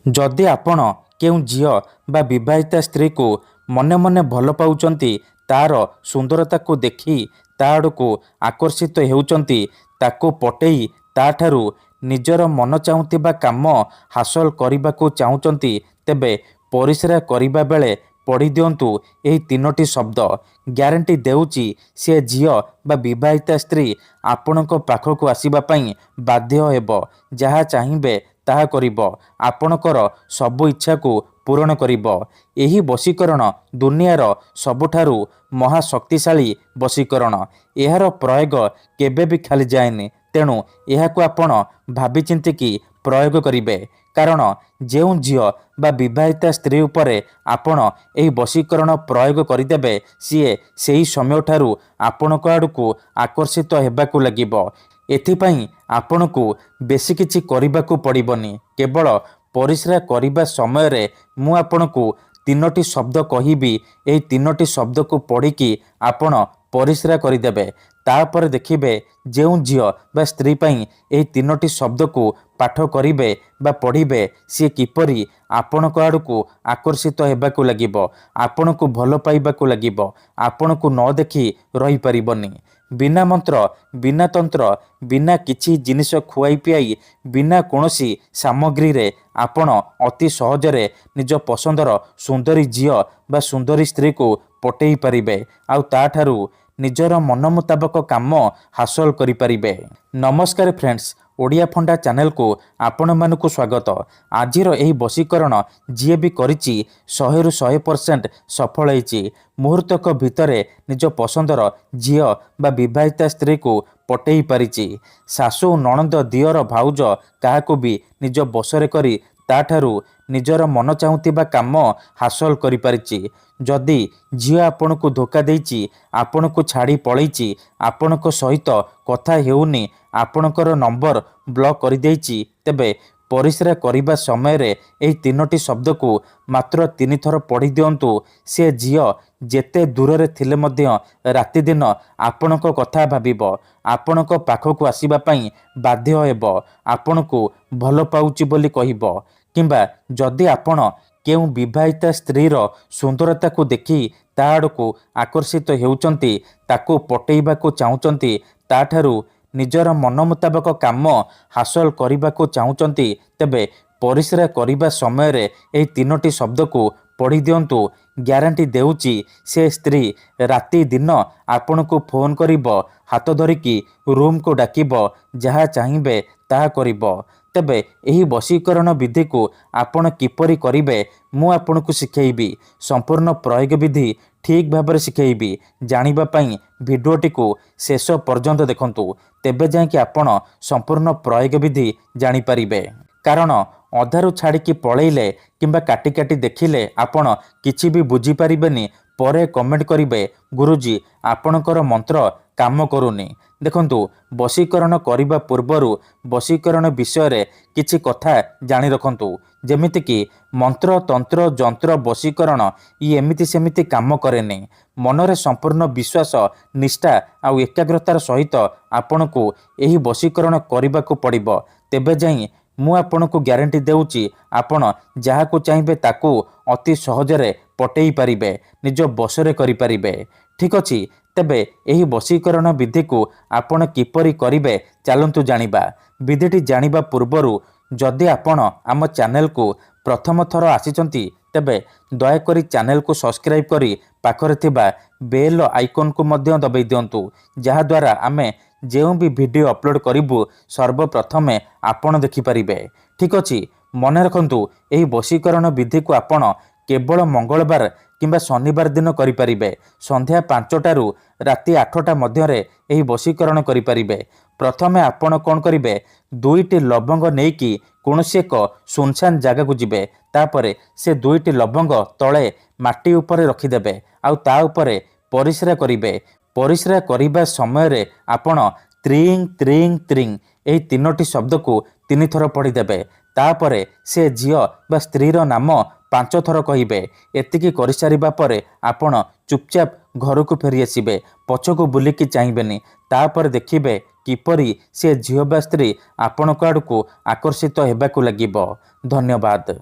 जदि आपण केउं झियो बा विवाहिता स्त्री को मने मने भल पाउचंती, तार सुंदरता को देखी ता आड़कू आकर्षित हेउचंती, ताको पटेई ताठारू निजर मन चाहुथिबा काम हासिल करबाकू चाहुचंती, तेबे परिस्रा करिबा बेले पढ़ी दियंतु एही तीनोटी शब्द। ग्यारंटी देउची से झियो बा विवाहिता स्त्री आपणक पाखकू आसीबा पई बाध्य हेब। जहा चाहिबे ताहा करिब, आपणकर सबु इच्छा को पूरण करिब। एही वशीकरण दुनियार सबुठारु महाशक्तिशाली वशीकरण। एहार प्रयोग केबे भी खाली जाएनि, तेणु एहाकू आपण भाबी चिंतिकी प्रयोग करिबे। कारण जेउ झियो बा विवाहिता स्त्री उपरे आपण एही वशीकरण प्रयोग करिदेबे, सीए सेही समय ठारू आपणक आड़कू आकर्षित हेबाकू लागिब। एथिपाई आपणकू बेसी किछि करिबाकू पड़िबनी। केवल परिस्रा करिबा समय रे मु आपणकू तीनोटी शब्द कहिबी, एही तीनोटी शब्द को पढ़िकी आपण परिस्रा करिदेबे। तापर देखिबे जेउ झियो बा स्त्री पई एही तीनोटी शब्द को पाठ करिबे बा पढ़िबे, सी किपरि आपणक आड़कू आकर्षित हेबाकू लागिब, आपणकू भल पाइबाकू लागिब, आपणकू न देखि रही परिबनी। बिना मंत्र, बिना तंत्र, बिना किछि जिनिस खुआई पियाई, बिना कोनोसी सामग्री रे आपण अति सहजरे निज पसंदर सुंदरी झियो बा सुंदरी स्त्री को पटेई पारिबे, आउ ताठारू निजर मन मुताबक काम हासिल करि पारिबे। नमस्कार फ्रेंड्स, ओडिया फंडा चैनल को आपण मानकु स्वागत। आजिर एही वशीकरण जी भी करिछि 100% सफल होइछि। मुहूर्तक भितरे निज पसंदर झियो बा विवाहिता स्त्री को पटेई पारिछि। सासु नणंद दियर भाउज काहाकू भी निज बसरे करी ताठारू निजर मन चाहुथिबा काम हासिल करि पारिछि। जदि झियो आपणकू धोखा देइछि, आपणकू छाड़ी पळैछि, आपणक सहित कथा हेउनी, आपणकर नंबर ब्लॉक कर देइछि, तेबे परिस्रा करिबा समय रे एही तीनोटी शब्द को मात्र 3 थर पढ़ी दियंतु। से झियो जेते दूर रे थिले मध्य राति दिन आपणक कथा भाबिब, आपणक पाखकू आसीबा पई बाध्य हेब, आपणकू भल पाउची बोली कहिब। किंबा जदि आपण केउ विवाहिता स्त्रीर सुंदरता को देखि ता आड़कू आकर्षित हेउचंती, ताको पटेइबाकू चाहुचंती, ताठारू निजर मन मुताबक काम हासिल करबाकू चाहुचंती, तेबे परिस्रा करिबा समय रे एही तीनोटी शब्द को पढ़ी दियंतु। ग्यारंटी देउची से स्त्री राति दिन आपणकू फोन करिब, हाथ धरिकी रूम को डाकिब, जहा चाहिबे ताहा करिब। तेबे एही वशीकरण विधि को आपण किपरि करिबे मु आपणकू शिखेइबी। संपूर्ण प्रयोग विधि ठीक भाबरे शिखेइबी। जानिबा पई भिडियोटी को शेष पर्यंत देखंतु, तेबे जाय कि आपण संपूर्ण प्रयोग विधि जानि परिबे। कारण अधारू छाड़िकी पळैले किंबा काटी काटी देखिले आपण किछि भी बुझी परिबेनी। परे कमेंट करिबे गुरुजी आपणकर मंत्र काम करूनी। देखंतु, वशीकरण करिबा पूर्वरु वशीकरण विषय रे किछि कथा जानि रखंतु। जेमिति कि मंत्र तंत्र जंत्र वशीकरण इ एमिति सेमिति काम करेनी। मनरे संपूर्ण विश्वास निष्ठा आउ एकाग्रतार सहित आपणकू एही वशीकरण करिबाकू पड़िबो। तेबे जाई मु आपणकू ग्यारंटी देउची आपण जाहाकू चाहिबे ताकू अति सहजरे पटेई पारिबे, निज बसरे करि पारिबे। ठीक अछि, तेबे एही वशीकरण विधि को आपण किपरि करिबे चलंतु जानिबा। विधिटी जानिबा पूर्वरु जदि आपण आम चैनल को प्रथम थर आसीचंती, तेबे दयाकरी चैनल को सब्सक्राइब करी पाखरे थिबा बेल आइकन को मध्य दबाई दियंतु, जहा द्वारा आमे जेउ भी वीडियो अपलोड करिबु सर्वप्रथमे आपण देखि परिबे। ठीक अछि, मने रखंतु एही वशीकरण विधि को आपण केवल मंगलवार किंबा शनिवार दिन करि परिबे। संध्या 5टारू राति 8टा मध्यरे एही वशीकरण करि परिबे। प्रथमे आपण कोन करिबे, 2टी लवंग नेकी कोनोसी एक सुनसान जगह को जिबे। तापरे से 2टी लवंग तळे माटी उपरे रखिदेबे, आउ ता उपरे परिस्रा करिबे। परिस्रा करिबा समय रे आपण त्रिंग त्रिंग त्रिंग एही तीनोटी शब्द को 3 थर पढ़ी देबे। तापरे से झियो बा स्त्रीर नाम 5 थर कहिबे। एतिकी करि सारिबा परे आपण चुपचाप घर को फेरी आसिबे, पछको बुलिकी चाहिबेनी। तापर देखिबे किपरि से झियो बा स्त्री आपणक आड़कू आकर्षित हेबाकू लागिब। धन्यवाद।